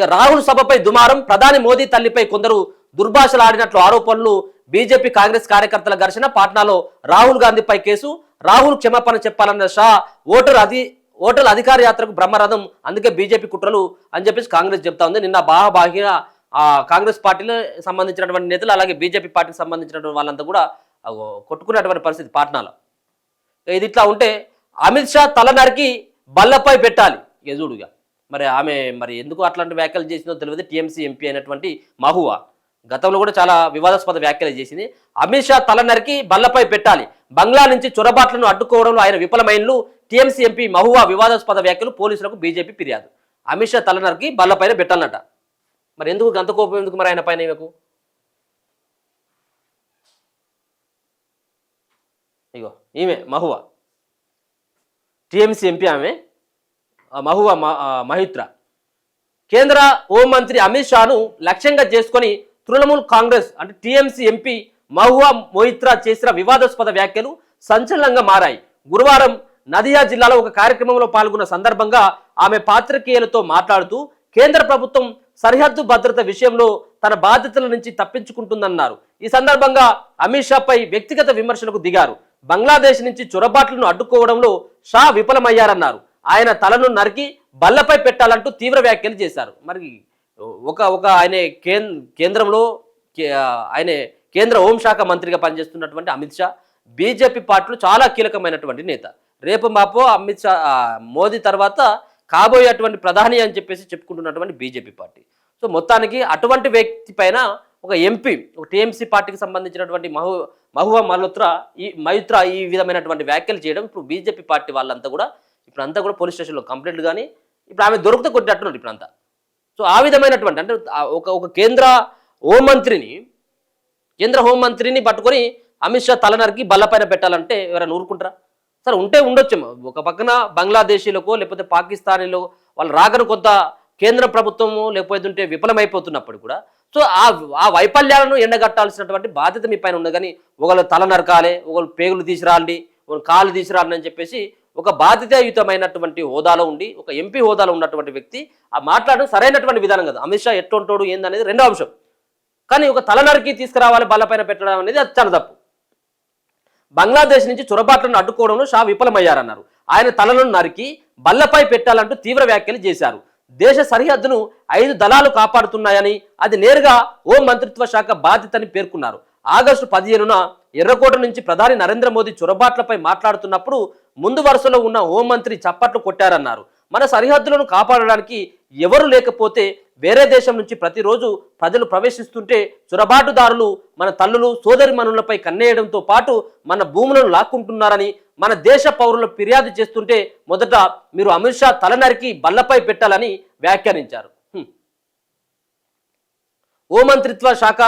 ఇక రాహుల్ సభపై దుమారం, ప్రధాని మోదీ తల్లిపై కొందరు దుర్భాషలాడినట్లు ఆరోపణలు, బీజేపీ కాంగ్రెస్ కార్యకర్తల ఘర్షణ, పాట్నాలో రాహుల్ గాంధీపై కేసు, రాహుల్ క్షమాపణ చెప్పాలన్న షా, ఓటర్ల అధికార యాత్రకు బ్రహ్మరథం, అందుకే బీజేపీ కుట్రలు అని చెప్పేసి కాంగ్రెస్ చెప్తా ఉంది. నిన్న బాగా కాంగ్రెస్ పార్టీలో సంబంధించినటువంటి నేతలు అలాగే బీజేపీ పార్టీకి సంబంధించినటువంటి వాళ్ళంతా కూడా కొట్టుకున్నటువంటి పరిస్థితి పాట్నాలో. ఇది ఇట్లా ఉంటే అమిత్ షా తల నరికి బల్లపై పెట్టాలి ఎదుడుగా. ఆమె ఎందుకు అట్లాంటి వ్యాఖ్యలు చేసిందో తెలియదు. టీఎంసీ ఎంపీ అయినటువంటి మహువా గతంలో కూడా చాలా వివాదాస్పద వ్యాఖ్యలు చేసింది. అమిత్ షా తల నరికి బల్లపై పెట్టాలి, బంగ్లా నుంచి చొరబాట్లను అడ్డుకోవడంలో ఆయన విఫలమైనలు, టీఎంసీ ఎంపీ మహువా వివాదాస్పద వ్యాఖ్యలు, పోలీసులకు బీజేపీ ఫిర్యాదు. అమిత్ షా తల నరికి బల్లపైన పెట్టాలన్నట. ఎందుకు గంత కోపం ఎందుకు ఆయన పైన ఈమెకు? ఇగో ఈమె మహువా, టీఎంసీ ఎంపీ ఆమె మహువా మహిత్రా. కేంద్ర హోంమంత్రి అమిత్ షాను లక్ష్యంగా చేసుకొని తృణమూల్ కాంగ్రెస్ అంటే టీఎంసీ ఎంపీ మహువా మొయిత్రా చేసిన వివాదాస్పద వ్యాఖ్యలు సంచలనంగా మారాయి. గురువారం నదియా జిల్లాలో ఒక కార్యక్రమంలో పాల్గొన్న సందర్భంగా ఆమె పాత్రికేయులతో మాట్లాడుతూ కేంద్ర ప్రభుత్వం సరిహద్దు భద్రత విషయంలో తన బాధ్యతల నుంచి తప్పించుకుంటుందన్నారు. ఈ సందర్భంగా అమిత్ షాపై వ్యక్తిగత విమర్శలకు దిగారు. బంగ్లాదేశ్ నుంచి చొరబాట్లను అడ్డుకోవడంలో షా విఫలమయ్యారన్నారు. ఆయన తలను నరికి బల్లపై పెట్టాలంటూ తీవ్ర వ్యాఖ్యలు చేశారు. ఆయన కేంద్రంలో ఆయన కేంద్ర హోంశాఖ మంత్రిగా పనిచేస్తున్నటువంటి అమిత్ షా బీజేపీ పార్టీలో చాలా కీలకమైనటువంటి నేత. రేపు మాపో అమిత్ షా మోదీ తర్వాత కాబోయేటువంటి ప్రధాని అని చెప్పేసి చెప్పుకుంటున్నటువంటి బీజేపీ పార్టీ. సో మొత్తానికి అటువంటి వ్యక్తి పైన ఒక ఎంపీ, ఒక టీఎంసీ పార్టీకి సంబంధించినటువంటి మహువా మహిత్రా ఈ విధమైనటువంటి వ్యాఖ్యలు చేయడం ఇప్పుడు బీజేపీ పార్టీ వాళ్ళంతా కూడా పోలీస్ స్టేషన్లో కంప్లైంట్లు కానీ ఇప్పుడు ఆమె దొరికితే కొట్టినట్టున్నారు ఇప్పుడంతా. సో ఆ విధమైనటువంటి అంటే ఒక కేంద్ర హోంమంత్రిని పట్టుకొని అమిత్ షా తల నరికి బల్లపైన పెట్టాలంటే ఎవరైనా ఊరుకుంటారా? సరే ఉంటే ఉండొచ్చేమో. ఒక పక్కన బంగ్లాదేశీలకో లేకపోతే పాకిస్తానీలో వాళ్ళు రాకను కొంత కేంద్ర ప్రభుత్వము లేకపోతే విఫలమైపోతున్నప్పుడు కూడా సో ఆ వైఫల్యాలను ఎండగట్టాల్సినటువంటి బాధ్యత మీ పైన ఉంది. కానీ ఒకళ్ళు తల నరకాలి, ఒకళ్ళు పేగులు తీసుకురాలి, ఒకళ్ళు కాళ్ళు తీసుకురాలి అని చెప్పేసి ఒక బాధ్యతాయుతమైనటువంటి హోదాలో ఉండి ఒక ఎంపీ హోదాలో ఉన్నటువంటి వ్యక్తి ఆ మాట్లాడడం సరైనటువంటి విధానం కదా. అమిత్ షా ఎట్టుంటాడు ఏందనేది రెండో అంశం. కానీ ఒక తల నరికి తీసుకురావాలి బల్లపైన పెట్టడం అనేది అది చాలా తప్పు. బంగ్లాదేశ్ నుంచి చొరబాట్లను అడ్డుకోవడంలో షా విఫలమయ్యారన్నారు. ఆయన తలను నరికి బల్లపై పెట్టాలంటూ తీవ్ర వ్యాఖ్యలు చేశారు. దేశ సరిహద్దును 5 దళాలు కాపాడుతున్నాయని, అది నేరుగా హోం మంత్రిత్వ శాఖ బాధ్యతని పేర్కొన్నారు. ఆగస్టు 15న ఎర్రకోట నుంచి ప్రధాని నరేంద్ర మోదీ చొరబాట్లపై మాట్లాడుతున్నప్పుడు ముందు వరుసలో ఉన్న హోంమంత్రి చప్పట్లు కొట్టారన్నారు. మన సరిహద్దులను కాపాడడానికి ఎవరు లేకపోతే వేరే దేశం నుంచి ప్రతిరోజు ప్రజలు ప్రవేశిస్తుంటే చొరబాటుదారులు మన తల్లులు సోదరిమణులపై కన్నేయడంతో పాటు మన భూములను లాక్కుంటున్నారని మన దేశ పౌరులు ఫిర్యాదు చేస్తుంటే మొదట మీరు అమిత్ షా తల నరికి బల్లపై పెట్టాలని వ్యాఖ్యానించారు. హోంమంత్రిత్వ శాఖ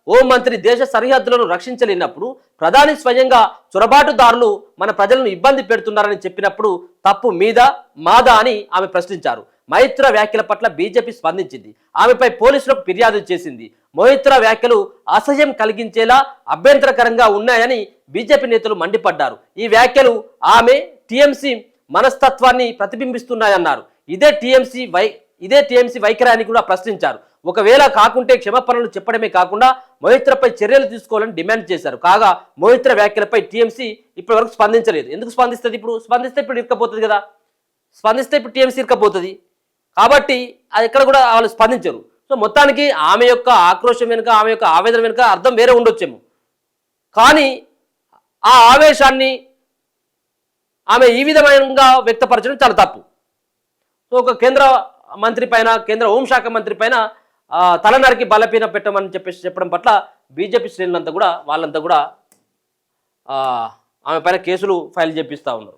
హోంమంత్రి దేశ సరిహద్దులను రక్షించలేనప్పుడు ప్రధాని స్వయంగా చొరబాటుదారులు మన ప్రజలను ఇబ్బంది పెడుతున్నారని చెప్పినప్పుడు తప్పు మీద మాదా అని ఆమె ప్రశ్నించారు. మొయిత్రా వ్యాఖ్యల పట్ల బీజేపీ స్పందించింది. ఆమెపై పోలీసులకు ఫిర్యాదు చేసింది. మొయిత్రా వ్యాఖ్యలు అసహ్యం కలిగించేలా అభ్యంతరకరంగా ఉన్నాయని బీజేపీ నేతలు మండిపడ్డారు. ఈ వ్యాఖ్యలు ఆమె టీఎంసీ మనస్తత్వాన్ని ప్రతిబింబిస్తున్నాయన్నారు. ఇదే టీఎంసీ వైఖరాన్ని కూడా ప్రశ్నించారు. ఒకవేళ కాకుంటే క్షమాపణలు చెప్పడమే కాకుండా మొయిత్రాపై చర్యలు తీసుకోవాలని డిమాండ్ చేశారు. కాగా మొయిత్రా వ్యాఖ్యలపై టీఎంసీ ఇప్పటి వరకు స్పందించలేదు. ఎందుకు స్పందిస్తుంది? స్పందిస్తే ఇప్పుడు ఇరకపోతుంది కదా. స్పందిస్తే ఇప్పుడు టీఎంసీ ఇరకపోతుంది కాబట్టి అది ఎక్కడ కూడా వాళ్ళు స్పందించరు. సో మొత్తానికి ఆమె యొక్క ఆక్రోశం వెనుక, ఆమె యొక్క ఆవేదన వెనుక అర్థం వేరే ఉండొచ్చేమో. కానీ ఆ ఆవేశాన్ని ఆమె ఈ విధంగా వ్యక్తపరచడం చాలా తప్పు. సో ఒక కేంద్ర మంత్రి పైన, కేంద్ర హోంశాఖ మంత్రి పైన తల నరికి బలపీన పెట్టమని చెప్పడం పట్ల బీజేపీ శ్రేణులంతా కూడా వాళ్ళంతా కూడా ఆమె పైన కేసులు ఫైల్ చేపిస్తూ ఉన్నారు.